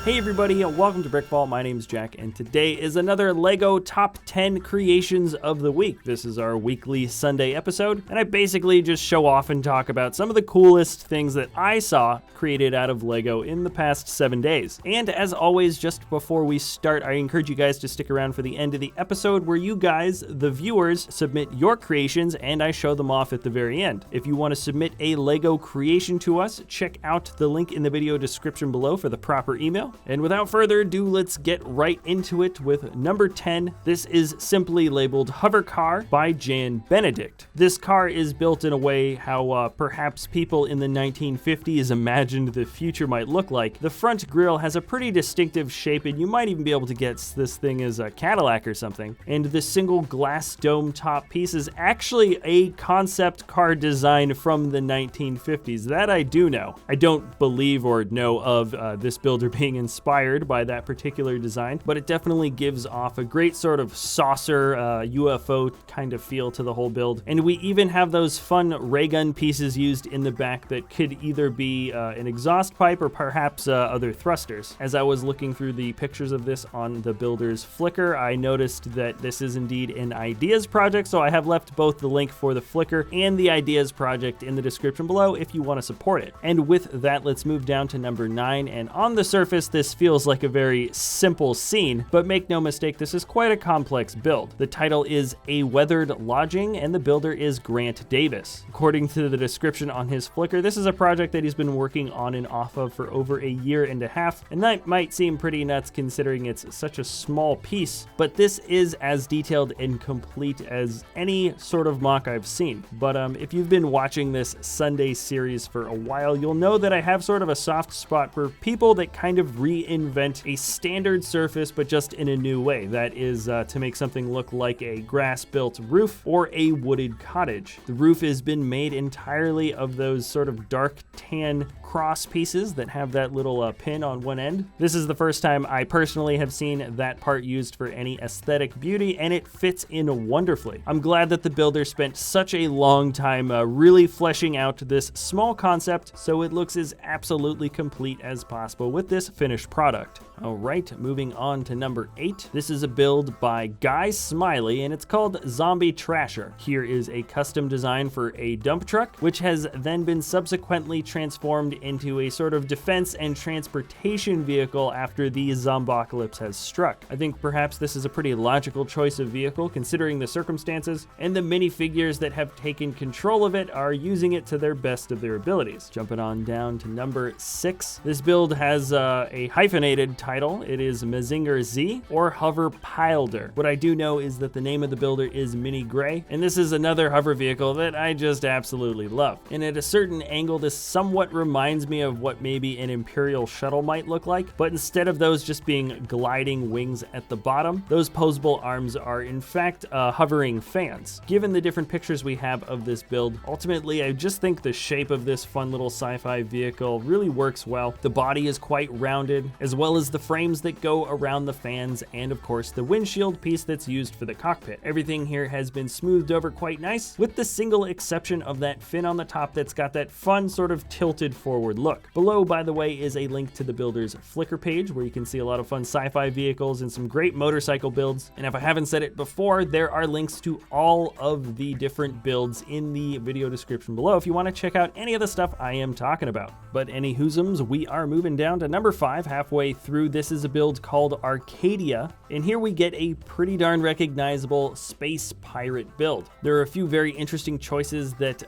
Hey everybody, welcome to BrickVault. My name's Jack, and today is another LEGO Top 10 Creations of the Week. This is our weekly Sunday episode, and I basically just show off and talk about some of the coolest things that I saw created out of LEGO in the past 7 days. And as always, just before we start, I encourage you guys to stick around for the end of the episode where you guys, the viewers, submit your creations and I show them off at the very end. If you want to submit a LEGO creation to us, check out the link in the video description below for the proper email. And without further ado, let's get right into it with number 10. This is simply labeled Hovercar by Janbendict. This car is built in a way how perhaps people in the 1950s imagined the future might look like. The front grille has a pretty distinctive shape, and you might even be able to guess this thing is a Cadillac or something. And the single glass dome top piece is actually a concept car design from the 1950s. That I do know. I don't believe or know of this builder being inspired by that particular design, but it definitely gives off a great sort of saucer UFO kind of feel to the whole build. And we even have those fun ray gun pieces used in the back that could either be an exhaust pipe or perhaps other thrusters. As I was looking through the pictures of this on the builder's Flickr, I noticed that this is indeed an ideas project, so I have left both the link for the Flickr and the ideas project in the description below if you want to support it. And with that, let's move down to number 9. And on the surface, this feels like a very simple scene, but make no mistake, this is quite a complex build. The title is A Weathered Lodging, and the builder is Grant Davis. According to the description on his Flickr, this is a project that he's been working on and off of for over a year and a half, and that might seem pretty nuts considering it's such a small piece, but this is as detailed and complete as any sort of mock I've seen. But if you've been watching this Sunday series for a while, you'll know that I have sort of a soft spot for people that kind of reinvent a standard surface but just in a new way. That is to make something look like a grass-built roof or a wooded cottage. The roof has been made entirely of those sort of dark tan cross pieces that have that little pin on one end. This is the first time I personally have seen that part used for any aesthetic beauty, and it fits in wonderfully. I'm glad that the builder spent such a long time really fleshing out this small concept so it looks as absolutely complete as possible with this finished product. All right, moving on to number 8. This is a build by Guy Smiley, and it's called Zombie Trasher. Here is a custom design for a dump truck, which has then been subsequently transformed into a sort of defense and transportation vehicle after the zombocalypse has struck. I think perhaps this is a pretty logical choice of vehicle considering the circumstances, and the minifigures that have taken control of it are using it to their best of their abilities. Jumping on down to number 6. This build has a hyphenated title. It is Mazinger Z or Hover Pilder. What I do know is that the name of the builder is MiniGray, and this is another hover vehicle that I just absolutely love. And at a certain angle, this somewhat reminds me of what maybe an Imperial shuttle might look like, but instead of those just being gliding wings at the bottom, those posable arms are in fact hovering fans. Given the different pictures we have of this build, ultimately I just think the shape of this fun little sci-fi vehicle really works well. The body is quite rounded, as well as the frames that go around the fans, and of course the windshield piece that's used for the cockpit. Everything here has been smoothed over quite nice, with the single exception of that fin on the top that's got that fun sort of tilted forward look. Below, by the way, is a link to the builder's Flickr page where you can see a lot of fun sci-fi vehicles and some great motorcycle builds. And if I haven't said it before, there are links to all of the different builds in the video description below if you want to check out any of the stuff I am talking about. But any whoosums, we are moving down to number 5 halfway through. This is a build called Arcadia, and here we get a pretty darn recognizable space pirate build. There are a few very interesting choices that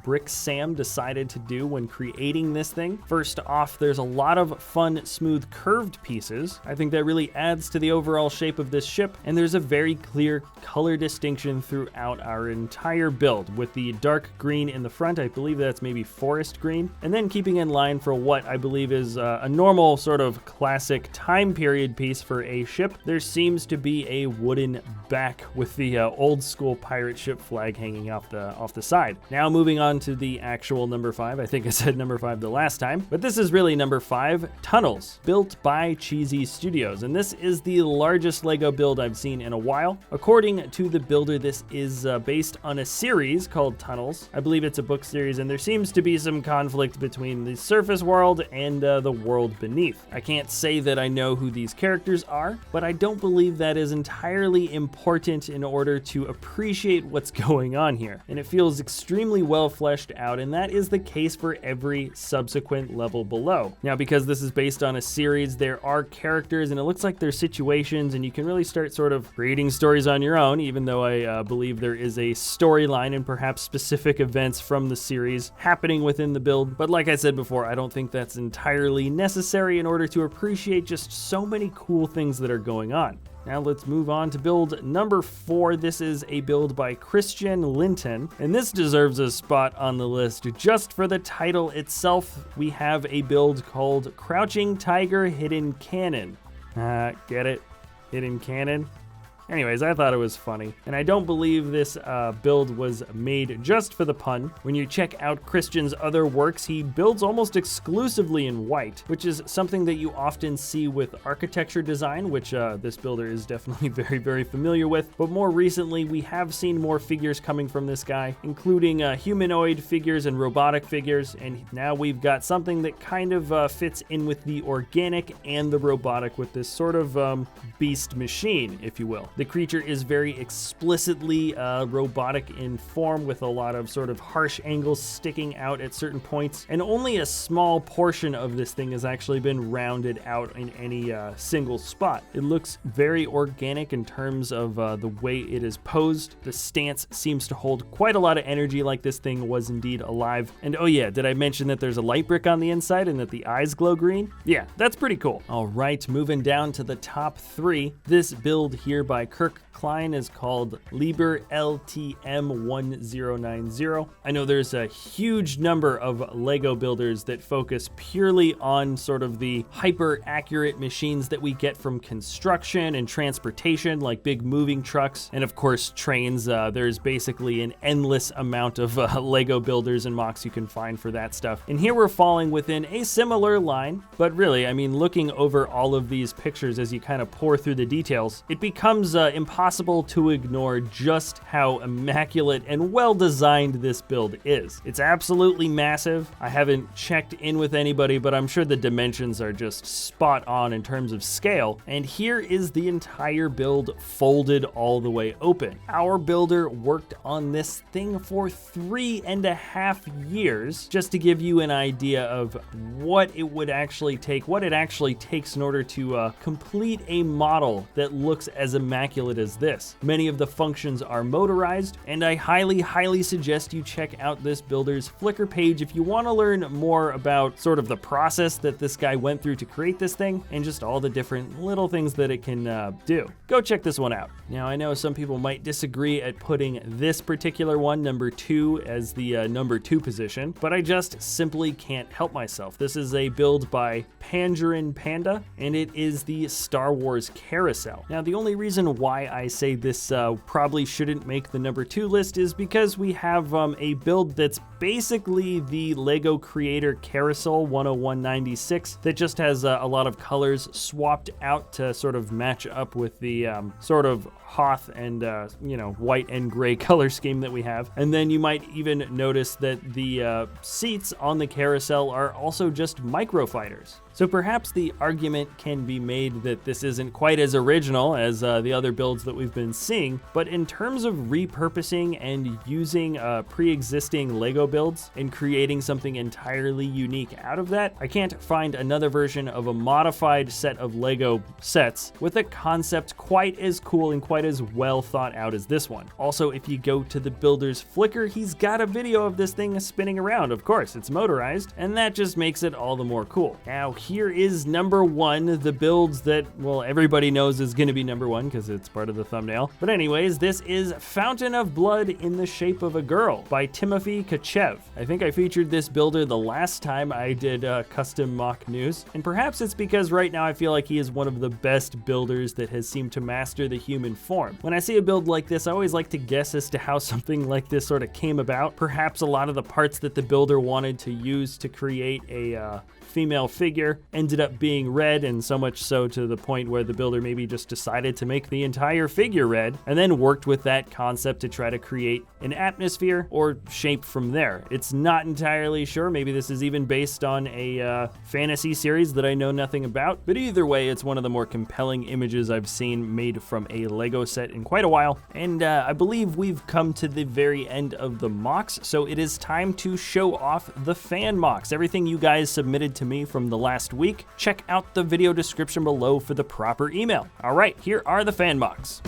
Bricksam decided to do when creating this thing. First off, there's a lot of fun, smooth, curved pieces. I think that really adds to the overall shape of this ship, and there's a very clear color distinction throughout our entire build, with the dark green in the front. I believe that's maybe forest green, and then keeping in line for what I believe is a normal sort of classic time period piece for a ship. There seems to be a wooden back with the old school pirate ship flag hanging off the side. Now moving on to the actual number 5. I think I said number 5 the last time, but this is really number 5, Tunnels, built by Cheesey Studios, and this is the largest LEGO build I've seen in a while. According to the builder, this is based on a series called Tunnels. I believe it's a book series, and there seems to be some conflict between the surface world and the world beneath. I can't say that I know who these characters are, but I don't believe that is entirely important in order to appreciate what's going on here. And it feels extremely well fleshed out, and that is the case for every subsequent level below. Now, because this is based on a series, there are characters, and it looks like there's situations, and you can really start sort of creating stories on your own, even though I believe there is a storyline and perhaps specific events from the series happening within the build. But like I said before, I don't think that's entirely necessary in order to appreciate just so many cool things that are going on. Now let's move on to build number 4. This is a build by Christian Lintan, and this deserves a spot on the list just for the title itself. We have a build called Crouching Tiger Hidden Cannon. Get it? Hidden Cannon? Anyways, I thought it was funny, and I don't believe this build was made just for the pun. When you check out Christian's other works, he builds almost exclusively in white, which is something that you often see with architecture design, which this builder is definitely very, very familiar with. But more recently, we have seen more figures coming from this guy, including humanoid figures and robotic figures, and now we've got something that kind of fits in with the organic and the robotic with this sort of beast machine, if you will. The creature is very explicitly robotic in form, with a lot of sort of harsh angles sticking out at certain points, and only a small portion of this thing has actually been rounded out in any single spot. It looks very organic in terms of the way it is posed. The stance seems to hold quite a lot of energy, like this thing was indeed alive. And oh yeah, did I mention that there's a light brick on the inside and that the eyes glow green? Yeah, that's pretty cool. All right, moving down to the top 3. This build here by Klijn is called Liebherr LTM1090. I know there's a huge number of Lego builders that focus purely on sort of the hyper accurate machines that we get from construction and transportation, like big moving trucks, and of course trains. There's basically an endless amount of Lego builders and MOCs you can find for that stuff. And here we're falling within a similar line, but really, I mean, looking over all of these pictures as you kind of pour through the details, it becomes impossible to ignore just how immaculate and well designed this build is. It's absolutely massive. I haven't checked in with anybody, but I'm sure the dimensions are just spot on in terms of scale. And here is the entire build folded all the way open. Our builder worked on this thing for 3.5 years, just to give you an idea of what it would actually take, what it actually takes in order to complete a model that looks as immaculate as this. Many of the functions are motorized, and I highly suggest you check out this builder's Flickr page if you want to learn more about sort of the process that this guy went through to create this thing, and just all the different little things that it can do. Go check this one out. Now, I know some people might disagree at putting this particular one, number 2, as the number 2 position, but I just simply can't help myself. This is a build by PandarenPanda, and it is the Star Wars Carosel. Now, the only reason why I say this probably shouldn't make the number 2 list is because we have a build that's basically the Lego Creator Carosel 10196 that just has a lot of colors swapped out to sort of match up with the sort of Hoth and white and gray color scheme that we have. And then you might even notice that the seats on the carousel are also just microfighters. So perhaps the argument can be made that this isn't quite as original as the other builds that we've been seeing, but in terms of repurposing and using pre-existing Lego builds and creating something entirely unique out of that, I can't find another version of a modified set of Lego sets with a concept quite as cool and quite as well thought out as this one. Also, if you go to the builder's Flickr, he's got a video of this thing spinning around. Of course, it's motorized, and that just makes it all the more cool. Now, here is number 1, the builds that, well, everybody knows is gonna be number 1 because it's part of the thumbnail. But anyways, this is Fountain of Blood in the Shape of a Girl by Tkachev. I think I featured this builder the last time I did custom MOC news, and perhaps it's because right now I feel like he is one of the best builders that has seemed to master the human form. When I see a build like this, I always like to guess as to how something like this sort of came about. Perhaps a lot of the parts that the builder wanted to use to create a female figure atmosphere ended up being red, and so much so to the point where the builder maybe just decided to make the entire figure red, and then worked with that concept to try to create an atmosphere or shape from there. It's not entirely sure. Maybe this is even based on a fantasy series that I know nothing about, but either way, it's one of the more compelling images I've seen made from a Lego set in quite a while. And I believe we've come to the very end of the MOCs, so it is time to show off the fan MOCs. Everything you guys submitted to me from the last week, check out the video description below for the proper email. All right, here are the fan MOCs.